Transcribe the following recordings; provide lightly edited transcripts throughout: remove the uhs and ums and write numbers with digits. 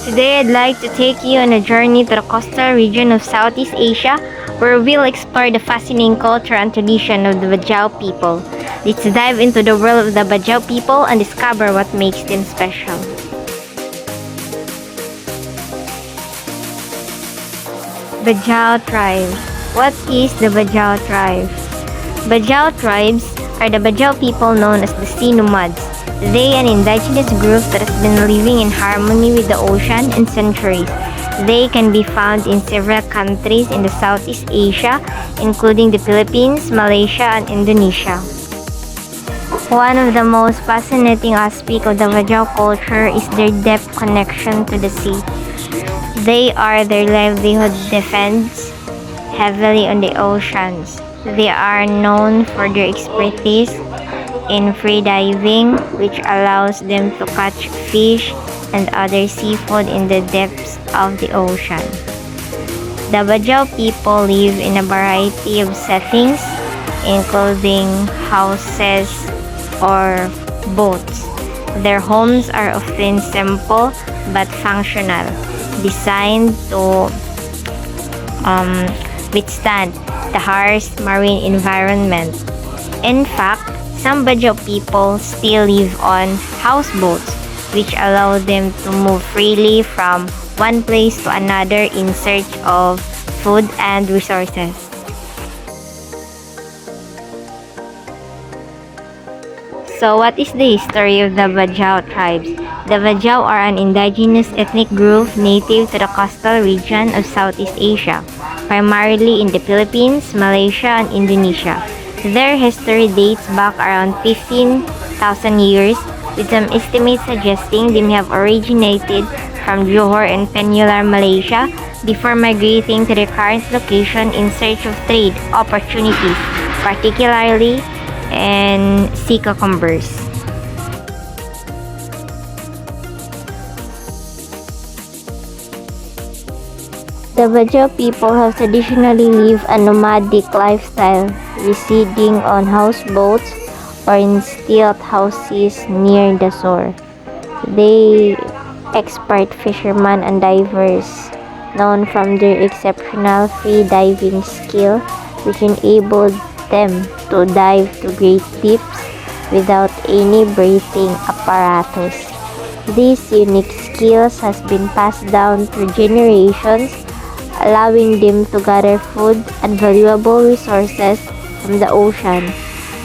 Today I'd like to take you on a journey to the coastal region of Southeast Asia where we'll explore the fascinating culture and tradition of the Bajau people. Let's dive into the world of the Bajau people and discover what makes them special. Bajau tribe. What is the Bajau tribe? Bajau tribes are the Bajau people known as the sea nomads. They are an indigenous group that has been living in harmony with the ocean in centuries. They can be found in several countries in the Southeast Asia, including the Philippines, Malaysia, and Indonesia. One of the most fascinating aspects of the Bajau culture is their deep connection to the sea. Their livelihood depends heavily on the oceans. They are known for their expertise in free diving, which allows them to catch fish and other seafood in the depths of the ocean. The Bajau people live in a variety of settings, including houses or boats. Their homes are often simple but functional, designed to withstand the harsh marine environment. In fact, some Bajau people still live on houseboats, which allow them to move freely from one place to another in search of food and resources. So, what is the history of the Bajau tribes? The Bajau are an indigenous ethnic group native to the coastal region of Southeast Asia, primarily in the Philippines, Malaysia, and Indonesia. Their history dates back around 15,000 years, with some estimates suggesting they may have originated from Johor and Peninsular Malaysia before migrating to their current location in search of trade opportunities, particularly in sea cucumbers. The Bajau people have traditionally lived a nomadic lifestyle, residing on houseboats or in stilt houses near the shore. They expert fishermen and divers, known from their exceptional free diving skill, which enabled them to dive to great depths without any breathing apparatus. These unique skills has been passed down through generations, allowing them to gather food and valuable resources from the ocean.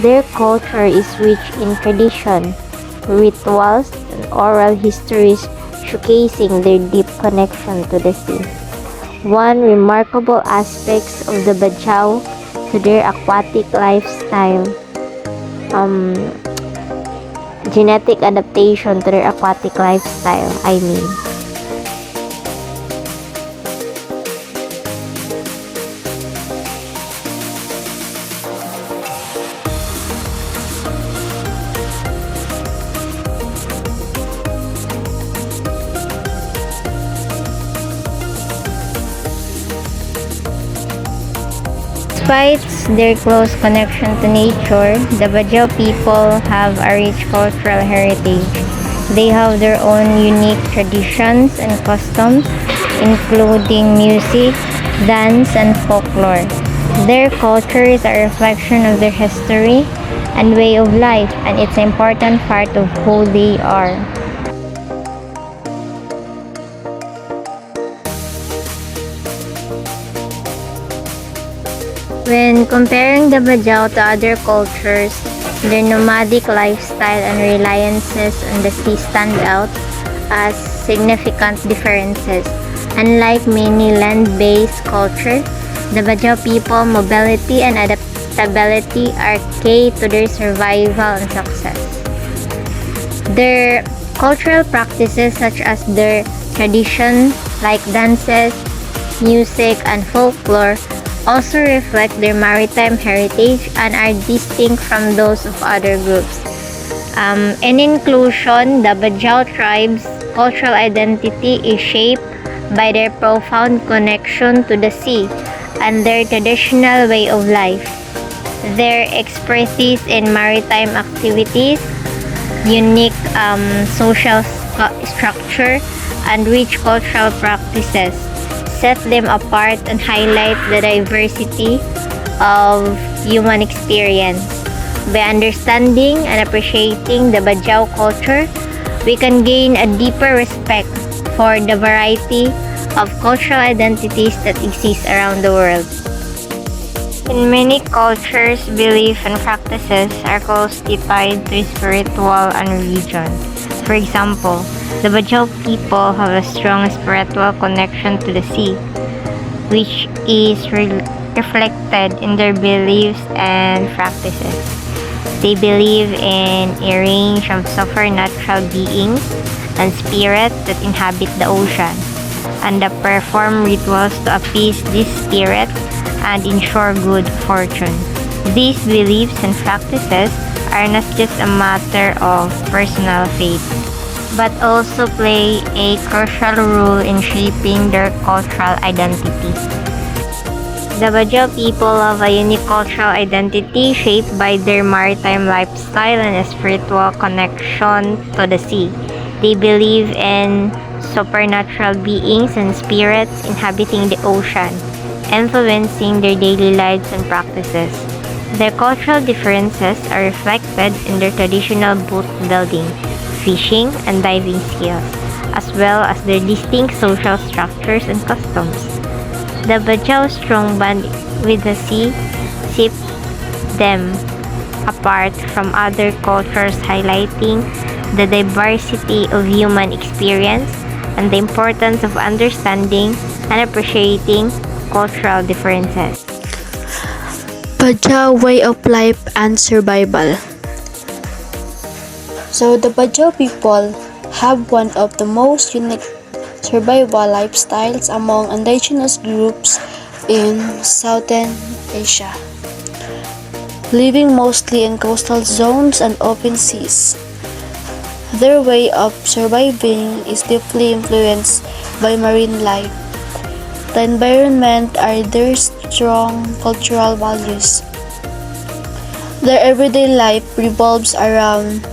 Their culture is rich in tradition, rituals, and oral histories showcasing their deep connection to the sea. One remarkable aspect of the Bajau to their aquatic lifestyle, genetic adaptation to their aquatic lifestyle, Despite their close connection to nature, the Bajau people have a rich cultural heritage. They have their own unique traditions and customs, including music, dance, and folklore. Their culture is a reflection of their history and way of life, and it's an important part of who they are. When comparing the Bajau to other cultures, their nomadic lifestyle and reliances on the sea stand out as significant differences. Unlike many land-based cultures, the Bajau people mobility and adaptability are key to their survival and success. Their cultural practices such as their tradition like dances, music, and folklore also reflect their maritime heritage and are distinct from those of other groups. In inclusion, the Bajau tribe's cultural identity is shaped by their profound connection to the sea and their traditional way of life. Their expertise in maritime activities, unique social structure, and rich cultural practices set them apart and highlight the diversity of human experience. By understanding and appreciating the Bajau culture, we can gain a deeper respect for the variety of cultural identities that exist around the world. In many cultures, belief and practices are closely tied to spiritual and religion. For example, the Bajau people have a strong spiritual connection to the sea, which is reflected in their beliefs and practices. They believe in a range of supernatural beings and spirits that inhabit the ocean, and they perform rituals to appease these spirits and ensure good fortune. These beliefs and practices are not just a matter of personal faith, but also play a crucial role in shaping their cultural identity. The Bajau people have a unique cultural identity shaped by their maritime lifestyle and a spiritual connection to the sea. They believe in supernatural beings and spirits inhabiting the ocean, influencing their daily lives and practices. Their cultural differences are reflected in their traditional boat building, fishing, and diving skills, as well as their distinct social structures and customs. The Bajau's strong bond with the sea sets them apart from other cultures, highlighting the diversity of human experience and the importance of understanding and appreciating cultural differences. Bajau way of life and survival. So the Bajau people have one of the most unique survival lifestyles among indigenous groups in Southern Asia, living mostly in coastal zones and open seas. Their way of surviving is deeply influenced by marine life. The environment are their strong cultural values. Their everyday life revolves around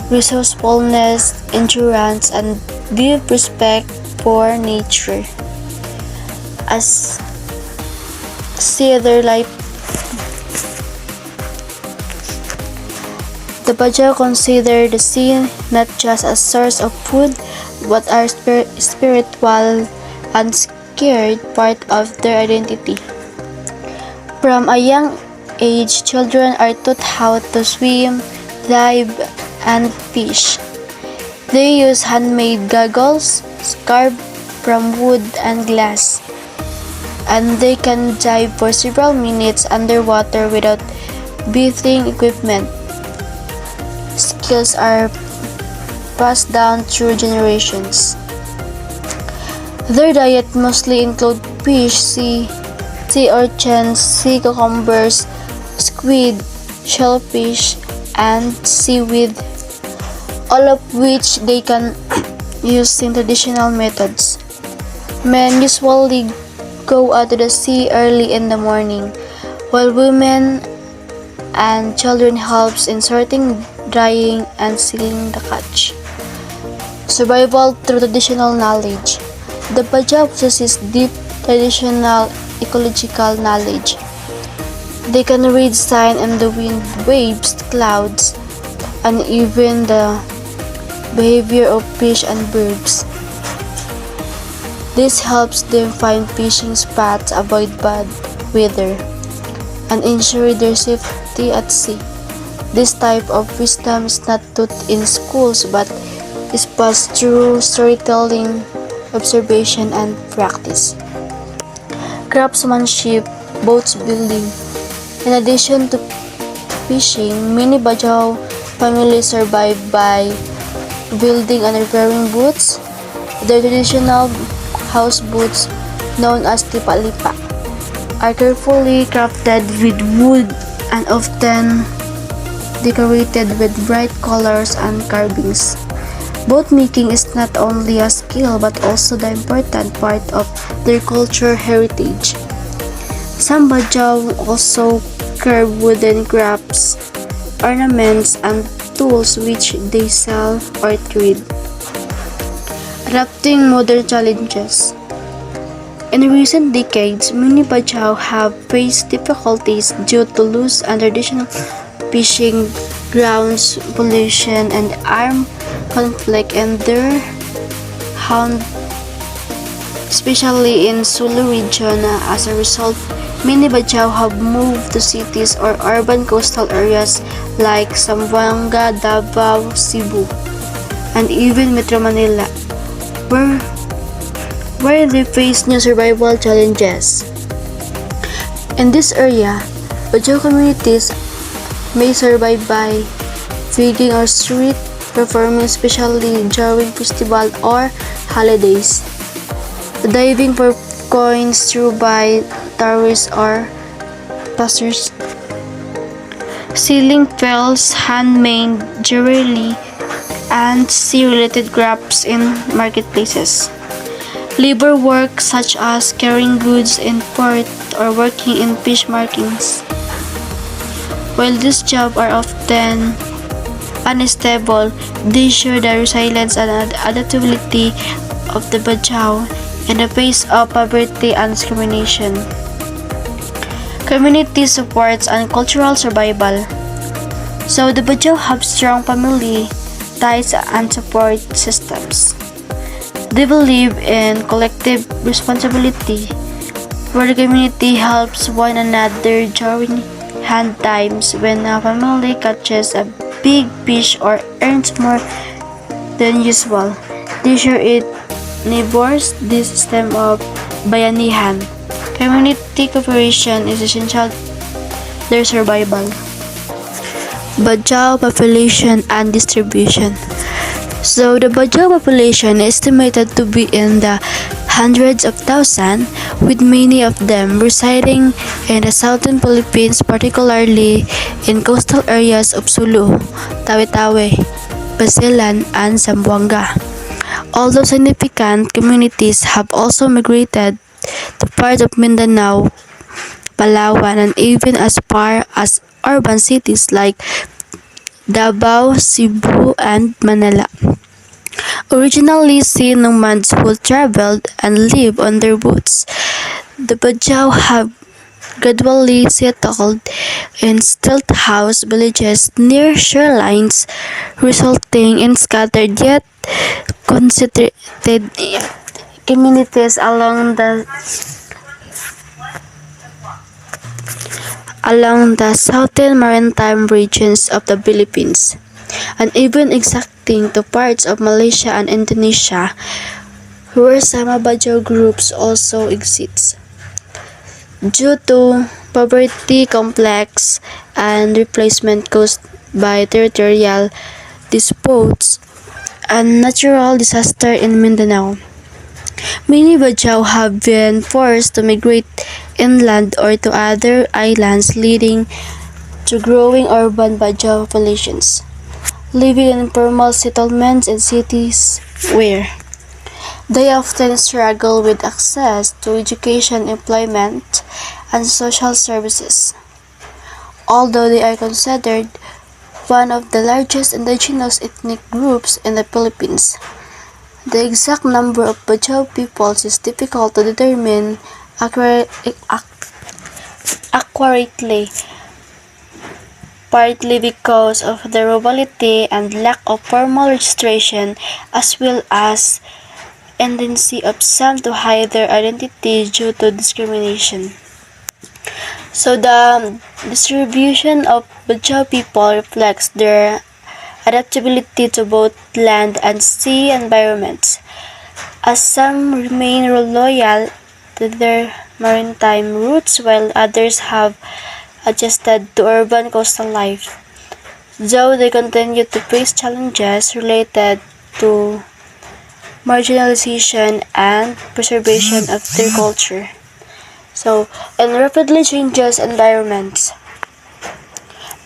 resourcefulness, endurance, and deep respect for nature. As see their life, the Bajau consider the sea not just a source of food, but a spiritual and scared part of their identity. From a young age, children are taught how to swim, dive, and fish. They use handmade goggles, carved from wood and glass, and they can dive for several minutes underwater without breathing equipment. Skills are passed down through generations. Their diet mostly include fish, sea urchins, sea cucumbers, squid, shellfish, and seaweed, all of which they can use in traditional methods. Men usually go out to the sea early in the morning, while women and children helps in sorting, drying, and sealing the catch. Survival through traditional knowledge. The Bajau possesses deep traditional ecological knowledge. They can read signs in the wind, waves, clouds, and even the behavior of fish and birds. This helps them find fishing spots, avoid bad weather, and ensure their safety at sea. This type of wisdom is not taught in schools but is passed through storytelling, observation, and practice. Craftsmanship, boat building. In addition to fishing, many Bajau families survive by building and repairing boats. Their traditional house boats, known as lipa-lipa, are carefully crafted with wood and often decorated with bright colors and carvings. Boat making is not only a skill but also the important part of their cultural heritage. Some Bajau also carve wooden crafts, ornaments, and tools which they sell or trade. adapting modern challenges. In recent decades, many Bajau have faced difficulties due to loss and traditional fishing grounds, pollution, and armed conflict in their home, especially in Sulu region. As a result, many Bajau have moved to cities or urban coastal areas like Zamboanga, Davao, Cebu, and even Metro Manila, where they face new survival challenges. In this area, Bajau communities may survive by feeding or street performing, especially during festival or holidays, diving for coins through by tourists or passers, selling pelts, handmade jewelry, and sea-related crafts in marketplaces. Labor work such as carrying goods in port or working in fish markets. While these jobs are often unstable, they show the resilience and adaptability of the Bajau in the face of poverty and discrimination. Community supports and cultural survival. So the Bajau have strong family ties and support systems. They believe in collective responsibility, where the community helps one another during hand times. When a family catches a big fish or earns more than usual, they share it neighbors. This system of bayanihan, community cooperation is essential to their survival. Bajau population and distribution. So the Bajau population is estimated to be in the hundreds of thousands, with many of them residing in the southern Philippines, particularly in coastal areas of Sulu, Tawi-Tawi, Basilan, and Zamboanga. Although significant communities have also migrated to parts of Mindanao, Palawan, and even as far as urban cities like Davao, Cebu, and Manila. Originally sea nomads who traveled and lived on their boats, the Bajau have gradually settled in stilt house villages near shorelines, resulting in scattered yet concentrated communities along the southern maritime regions of the Philippines, and even exacting to parts of Malaysia and Indonesia, where some Bajau groups also exist. Due to poverty complex and replacement caused by territorial disputes and natural disaster in Mindanao, many Bajau have been forced to migrate inland or to other islands, leading to growing urban Bajau populations, living in informal settlements in cities where they often struggle with access to education, employment, and social services. Although they are considered one of the largest indigenous ethnic groups in the Philippines, the exact number of Bajau peoples is difficult to determine accurately, partly because of the rurality and lack of formal registration, as well as tendency of some to hide their identity due to discrimination. So the distribution of Bajau people reflects their adaptability to both land and sea environments, as some remain loyal to their maritime roots while others have adjusted to urban coastal life, though they continue to face challenges related to marginalization and preservation of their culture. So, in rapidly changes environments,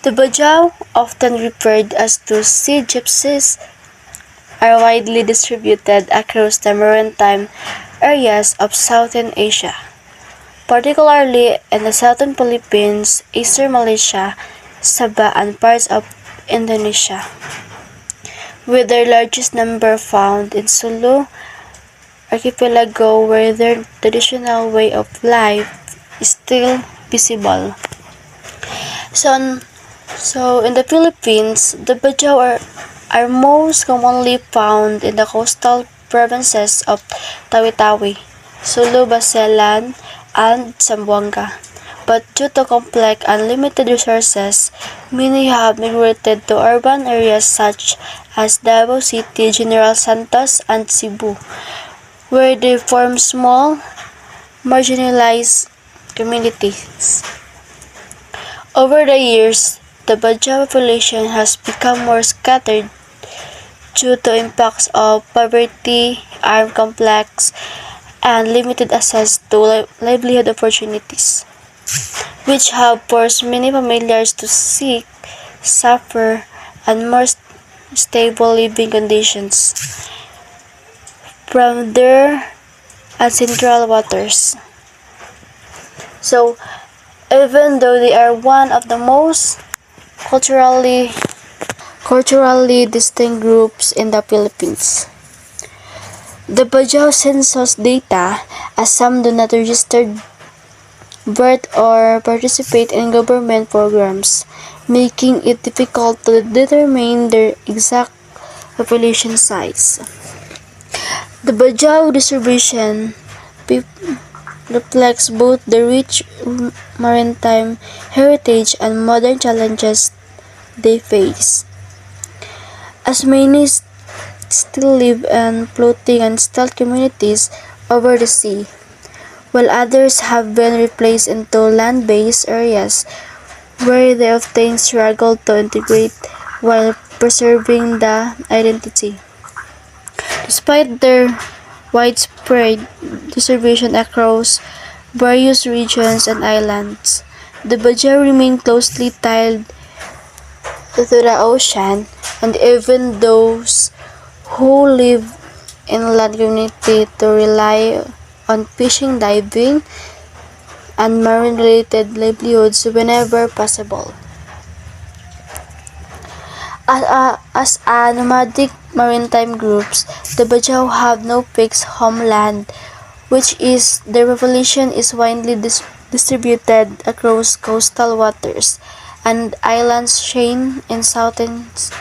the Bajau, often referred as to sea gypsies, are widely distributed across the maritime areas of Southern Asia, particularly in the southern Philippines, eastern Malaysia, Sabah, and parts of Indonesia, with their largest number found in Sulu, archipelago where their traditional way of life is still visible. So, so in the Philippines, the Bajau are most commonly found in the coastal provinces of Tawi-Tawi, Sulu, Basilan, and Zamboanga. But due to complex and limited resources, many have migrated to urban areas such as Davao City, General Santos, and Cebu, where they form small, marginalized communities. Over the years, the Bajau population has become more scattered due to impacts of poverty, armed conflicts, and limited access to livelihood opportunities, which have forced many families to seek safer and more stable living conditions from their ancestral waters. So, even though they are one of the most culturally distinct groups in the Philippines, the Bajau census data, as some do not register birth or participate in government programs, making it difficult to determine their exact population size. The Bajau distribution reflects both the rich maritime heritage and modern challenges they face, as many still live in floating and stealth communities over the sea, while others have been replaced into land-based areas where they often struggle to integrate while preserving the identity. Despite their widespread distribution across various regions and islands, the Bajau remain closely tied to the ocean, and even those who live in land community to rely on fishing, diving, and marine-related livelihoods whenever possible. As a nomadic maritime groups, the Bajau have no fixed homeland, which is their population is widely distributed across coastal waters and islands chain in Southeast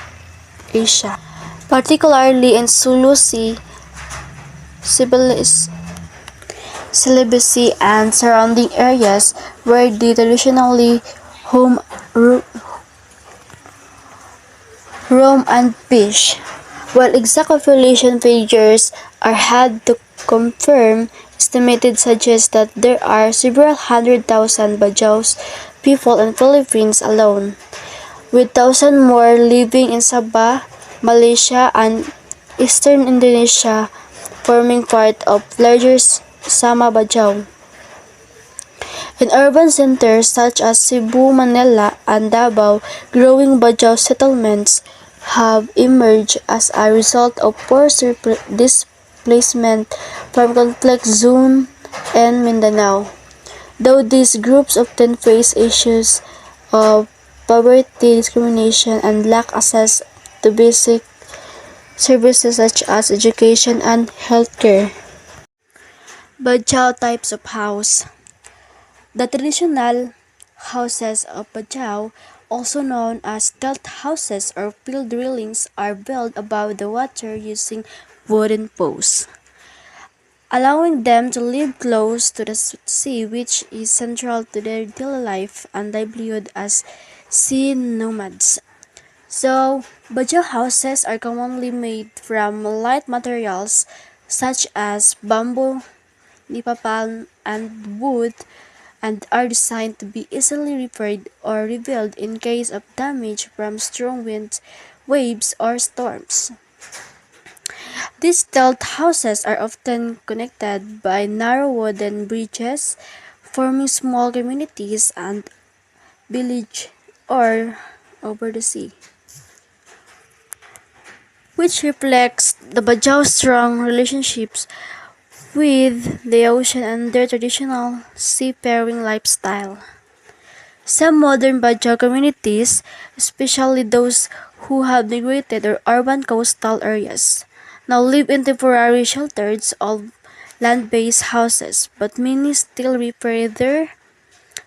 Asia, particularly in Sulu Sea, Celebesi, and surrounding areas where they traditionally home, roam and fish. While exact population figures are hard to confirm, estimated suggest that there are several hundred thousand Bajaus people in Philippines alone, with thousands more living in Sabah, Malaysia, and eastern Indonesia, forming part of larger Sama Bajau. In urban centers such as Cebu, Manila, and Davao, growing Bajau settlements have emerged as a result of forced displacement from conflict zones in Mindanao. Though these groups often face issues of poverty, discrimination, and lack access to basic services such as education and healthcare. Bajau types of house. The traditional houses of Bajau, also known as tilt houses or field dwellings, are built above the water using wooden posts, allowing them to live close to the sea, which is central to their daily life and livelihood as sea nomads. So, Bajau houses are commonly made from light materials such as bamboo, nipa palm, and wood, and are designed to be easily repaired or rebuilt in case of damage from strong winds, waves, or storms. These tiled houses are often connected by narrow wooden bridges, forming small communities and village or over the sea, which reflects the Bajau's strong relationships with the ocean and their traditional seafaring lifestyle. Some modern Bajau communities, especially those who have migrated or urban coastal areas, now live in temporary shelters land-based houses, but many still repair their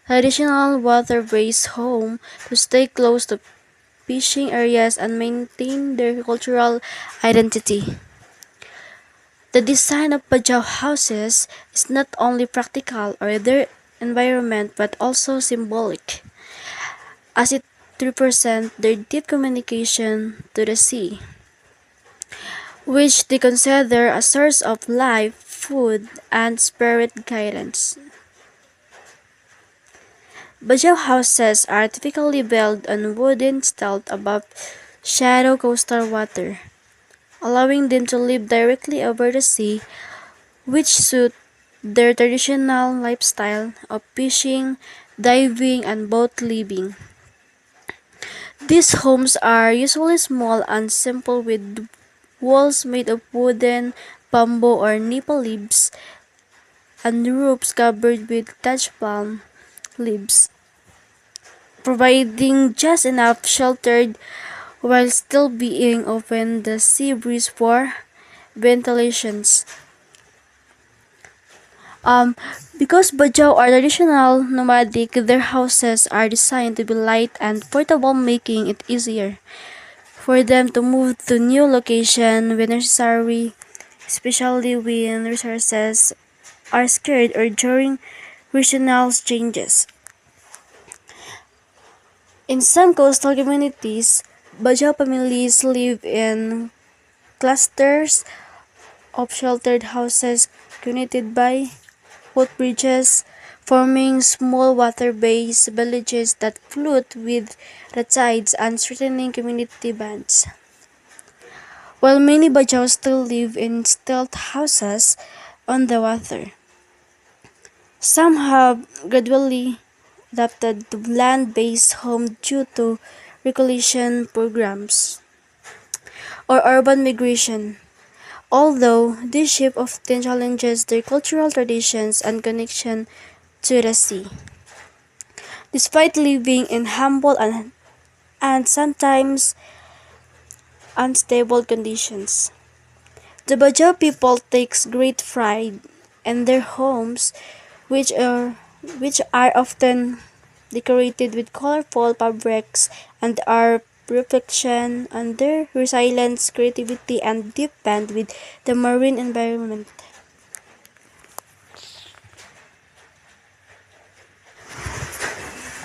traditional water-based home to stay close to fishing areas and maintain their cultural identity. The design of Bajau houses is not only practical or their environment but also symbolic, as it represents their deep communication to the sea, which they consider a source of life, food, and spirit guidance. Bajau houses are typically built on wooden stilts above shallow coastal water, allowing them to live directly over the sea, which suit their traditional lifestyle of fishing, diving, and boat living. These homes are usually small and simple with walls made of wooden, bamboo, or nipple leaves, and roofs covered with Dutch palm leaves, providing just enough shelter while still being open the sea breeze for ventilations. Um, because Bajau are traditional nomadic, their houses are designed to be light and portable, making it easier for them to move to new location when necessary, especially when resources are scarce or during regional changes. In some coastal communities, Bajau families live in clusters of sheltered houses connected by footbridges, forming small water-based villages that float with the tides and strengthening community bonds. While many Bajau still live in stilt houses on the water, some have gradually adapted to land-based home due to recreation programs or urban migration. Although this shift often challenges their cultural traditions and connection to the sea. Despite living in humble and sometimes unstable conditions, the Bajau people takes great pride in their homes, which are which are often decorated with colorful fabrics and are reflection on their resilience, creativity, and deep bond with the marine environment.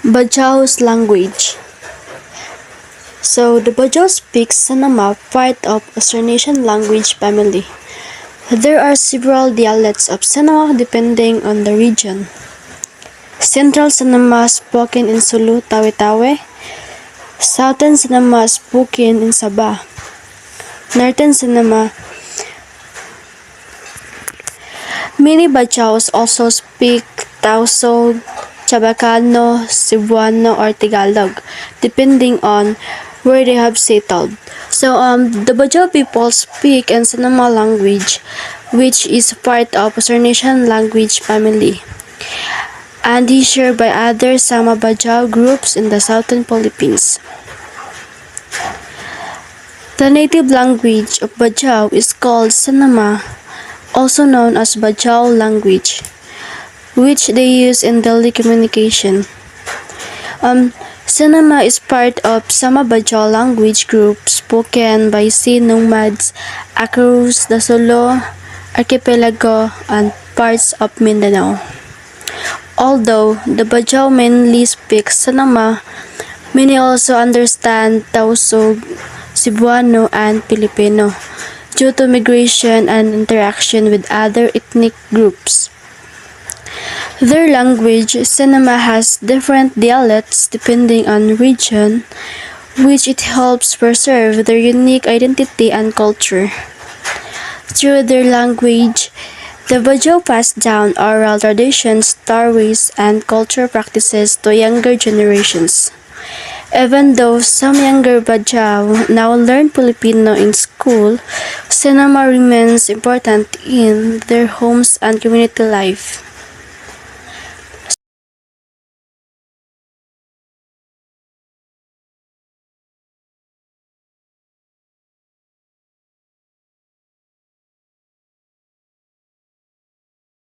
Bajau's language. So the Bajau speaks Sanama, part of Austronesian language family. There are several dialects of Sanama depending on the region. Central Sanama spoken in Sulu, Tawe-Tawe. Southern Sanama spoken in Sabah. Northern Sanama. Many Bajaus also speak Tausug, Chabacano, Cebuano, or Tagalog, depending on where they have settled. So, the Bajau people speak in Sanama language, which is part of Austronesian language family, and is shared by other Sama Bajau groups in the southern Philippines. The native language of Bajau is called Sanama, also known as Bajau language, which they use in daily communication. Sanama is part of Sama Bajau language group spoken by sea nomads across the Sulu archipelago and parts of Mindanao. Although the Bajau mainly speak Sanama, many also understand Tausug, Cebuano, and Filipino due to migration and interaction with other ethnic groups. Their language, Sanama, has different dialects depending on region, which it helps preserve their unique identity and culture. Through their language, the Bajau pass down oral traditions, stories, and culture practices to younger generations. Even though some younger Bajau now learn Filipino in school, Sanama remains important in their homes and community life.